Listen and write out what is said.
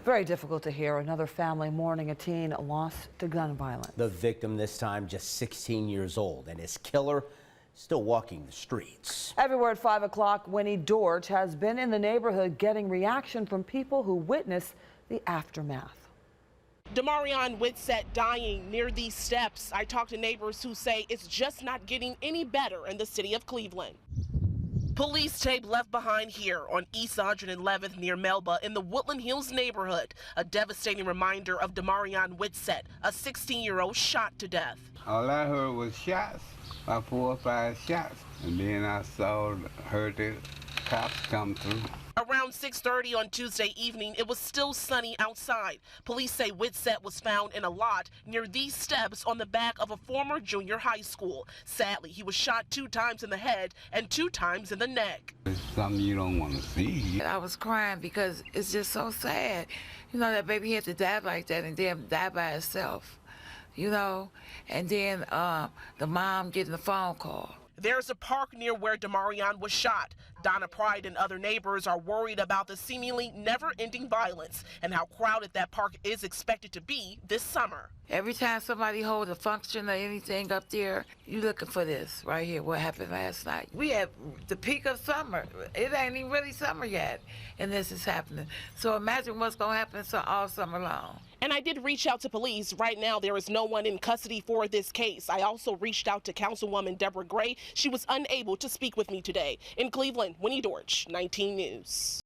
Very difficult to hear. Another family mourning a teen lost to gun violence. The victim this time just 16 years old, and his killer still walking the streets. Everywhere at 5 o'clock, Winnie Dorch has been in the neighborhood getting reaction from people who witnessed the aftermath. Damarion Whitsett dying near these steps. I talked to neighbors who say it's just not getting any better in the city of Cleveland. Police tape left behind here on East 111th near Melba in the Woodland Hills neighborhood. A devastating reminder of Damarion Whitsett, a 16-year-old shot to death. All I heard was shots, about 4 or 5 shots, and then I heard the cops come through. Around 6:30 on Tuesday evening, it was still sunny outside. Police say Whitsett was found in a lot near these steps on the back of a former junior high school. Sadly, he was shot 2 times in the head and 2 times in the neck. It's something you don't want to see. I was crying because it's just so sad. You know, that baby had to die like that and then die by herself, you know, and then the mom getting the phone call. There's a park near where Damarion was shot. Donna Pride and other neighbors are worried about the seemingly never-ending violence and how crowded that park is expected to be this summer. Every time somebody holds a function or anything up there, you looking for this right here, what happened last night. We at the peak of summer. It ain't even really summer yet, and this is happening. So imagine what's going to happen all summer long. And I did reach out to police. Right now, there is no one in custody for this case. I also reached out to Councilwoman Deborah Gray. She was unable to speak with me today. In Cleveland, Winnie Dorch, 19 News.